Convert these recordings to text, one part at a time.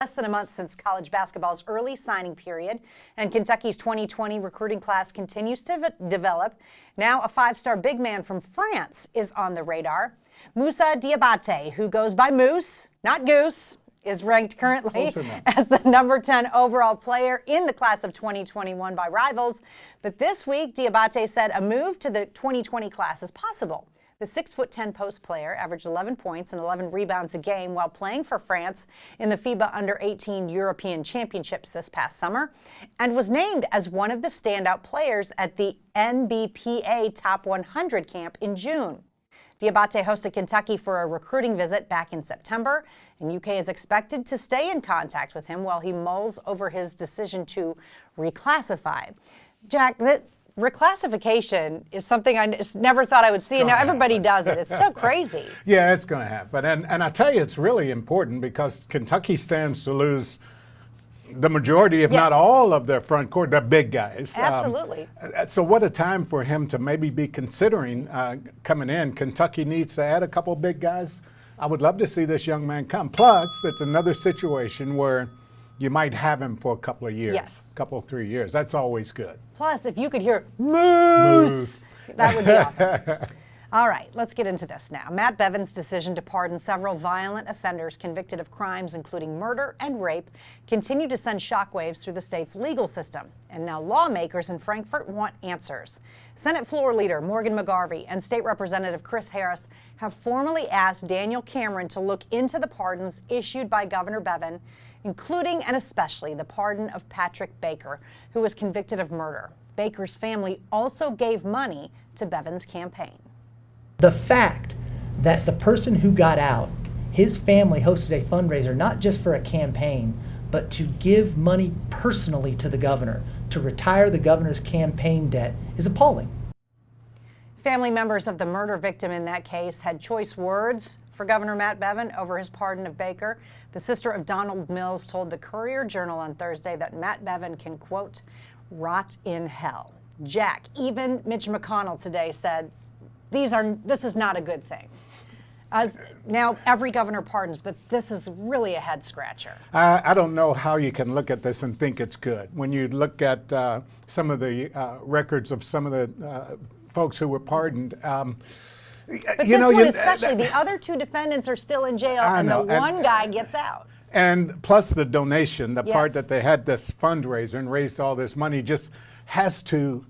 Less than a month since college basketball's early signing period, and Kentucky's 2020 recruiting class continues to develop. Now a five-star big man from France is on the radar. Moussa Diabate, who goes by Moose, not Goose, is ranked currently as the number 10 overall player in the class of 2021 by Rivals. But this week, Diabate said a move to the 2020 class is possible. The 6'10" post player averaged 11 points and 11 rebounds a game while playing for France in the FIBA Under-18 European Championships this past summer, and was named as one of the standout players at the NBPA Top 100 camp in June. Diabate hosted Kentucky for a recruiting visit back in September, and UK is expected to stay in contact with him while he mulls over his decision to reclassify. Jack, reclassification is something I just never thought I would see. Now everybody does it. It's so crazy. Yeah, it's going to happen. And I tell you, it's really important because Kentucky stands to lose the majority, if not all, of their front court, the big guys. Absolutely. So what a time for him to maybe be considering coming in. Kentucky needs to add a couple big guys. I would love to see this young man come. Plus, it's another situation where you might have him for a couple of years, couple, 3 years. That's always good. Plus, if you could hear Moose, that would be awesome. All right, let's get into this now. Matt Bevin's decision to pardon several violent offenders convicted of crimes including murder and rape continue to send shockwaves through the state's legal system. And now lawmakers in Frankfort want answers. Senate Floor Leader Morgan McGarvey and State Representative Chris Harris have formally asked Daniel Cameron to look into the pardons issued by Governor Bevin, including and especially the pardon of Patrick Baker, who was convicted of murder. Baker's family also gave money to Bevin's campaign. The fact that the person who got out, his family hosted a fundraiser not just for a campaign, but to give money personally to the governor to retire the governor's campaign debt is appalling. Family members of the murder victim in that case had choice words for Governor Matt Bevin over his pardon of Baker. The sister of Donald Mills told the Courier-Journal on Thursday that Matt Bevin can, quote, rot in hell. Jack, even Mitch McConnell today said, this is not a good thing. As now every governor pardons, but this is really a head scratcher. I don't know how you can look at this and think it's good. When you look at some of the records of some of the folks who were pardoned. But this one especially, the other two defendants are still in jail and the one guy gets out. And plus the donation, the part that they had this fundraiser and raised all this money just has to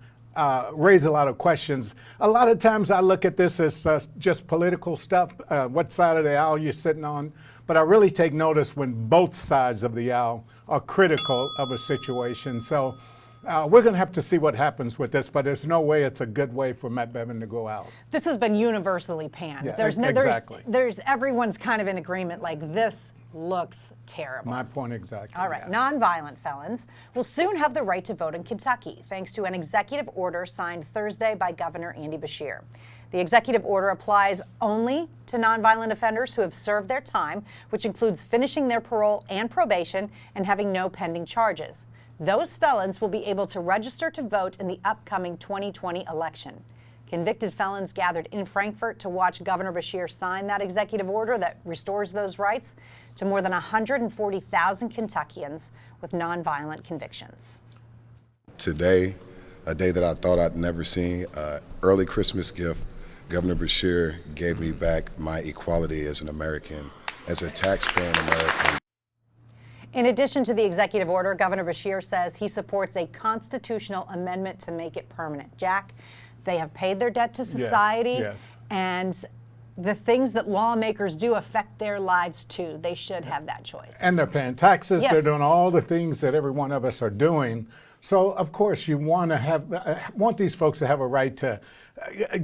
raise a lot of questions. A lot of times I look at this as just political stuff, what side of the aisle you're sitting on, but I really take notice when both sides of the aisle are critical of a situation. So we're going to have to see what happens with this, but there's no way it's a good way for Matt Bevin to go out. This has been universally panned. Yeah, exactly. Everyone's kind of in agreement, like this looks terrible. My point exactly. All right, nonviolent felons will soon have the right to vote in Kentucky, thanks to an executive order signed Thursday by Governor Andy Beshear. The executive order applies only to nonviolent offenders who have served their time, which includes finishing their parole and probation and having no pending charges. Those felons will be able to register to vote in the upcoming 2020 election. Convicted felons gathered in Frankfort to watch Governor Beshear sign that executive order that restores those rights to more than 140,000 Kentuckians with nonviolent convictions. Today, a day that I thought I'd never seen, early Christmas gift, Governor Beshear gave me back my equality as an American, as a taxpaying American. In addition to the executive order, Governor Beshear says he supports a constitutional amendment to make it permanent. Jack, they have paid their debt to society, and the things that lawmakers do affect their lives too. They should have that choice. And they're paying taxes. They're doing all the things that every one of us are doing. So of course you want to want these folks to have a right to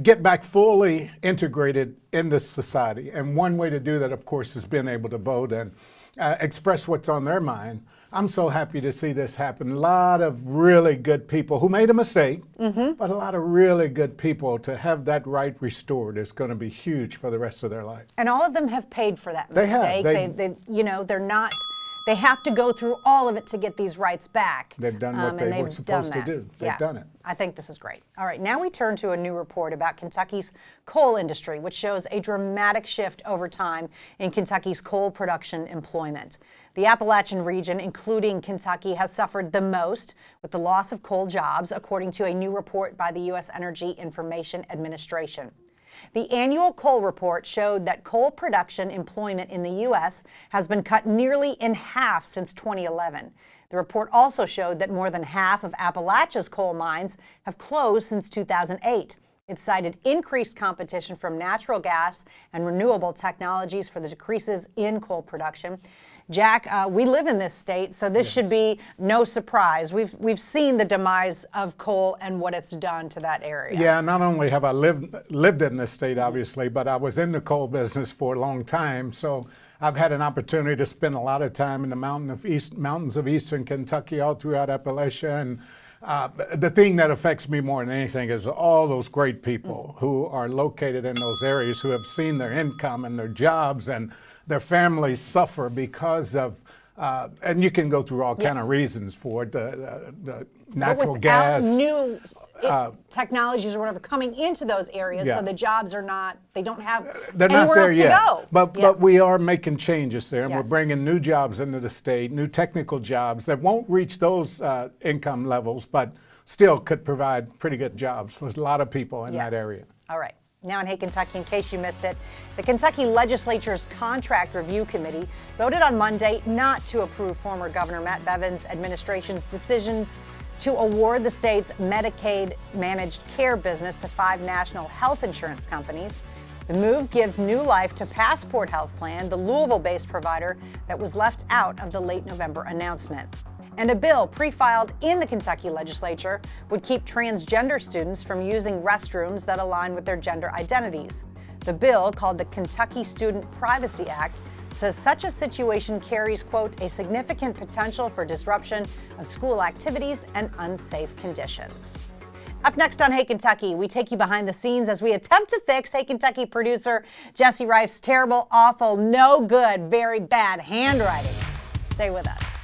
get back fully integrated in this society. And one way to do that, of course, is being able to vote and express what's on their mind. I'm so happy to see this happen. A lot of really good people who made a mistake, but a lot of really good people to have that right restored is going to be huge for the rest of their life. And all of them have paid for that mistake. They you know, they're not they have to go through all of it to get these rights back. They've done what And they were they've supposed to done do. that. They've done it. I think this is great. All right, now we turn to a new report about Kentucky's coal industry, which shows a dramatic shift over time in Kentucky's coal production employment. The Appalachian region, including Kentucky, has suffered the most with the loss of coal jobs, according to a new report by the U.S. Energy Information Administration. The annual coal report showed that coal production employment in the U.S. has been cut nearly in half since 2011. The report also showed that more than half of Appalachia's coal mines have closed since 2008. It cited increased competition from natural gas and renewable technologies for the decreases in coal production. Jack, we live in this state, so this should be no surprise. We've seen the demise of coal and what it's done to that area. Yeah, not only have I lived in this state, obviously, but I was in the coal business for a long time. So I've had an opportunity to spend a lot of time in the mountains of eastern Kentucky, all throughout Appalachia. And the thing that affects me more than anything is all those great people who are located in those areas who have seen their income and their jobs and their families suffer because of, and you can go through all kind of reasons for it, the natural gas. New technologies or whatever coming into those areas, so the jobs are not, they don't have anywhere else to go. But we are making changes there, and Yes. we're bringing new jobs into the state, new technical jobs that won't reach those income levels, but still could provide pretty good jobs for a lot of people in that area. All right. Now in Hey Kentucky, in case you missed it, the Kentucky Legislature's Contract Review Committee voted on Monday not to approve former Governor Matt Bevin's administration's decisions to award the state's Medicaid managed care business to 5 national health insurance companies. The move gives new life to Passport Health Plan, the Louisville-based provider that was left out of the late November announcement. And a bill pre-filed in the Kentucky legislature would keep transgender students from using restrooms that align with their gender identities. The bill, called the Kentucky Student Privacy Act, says such a situation carries, quote, a significant potential for disruption of school activities and unsafe conditions. Up next on Hey Kentucky, we take you behind the scenes as we attempt to fix Hey Kentucky producer Jesse Reif's terrible, awful, no good, very bad handwriting. Stay with us.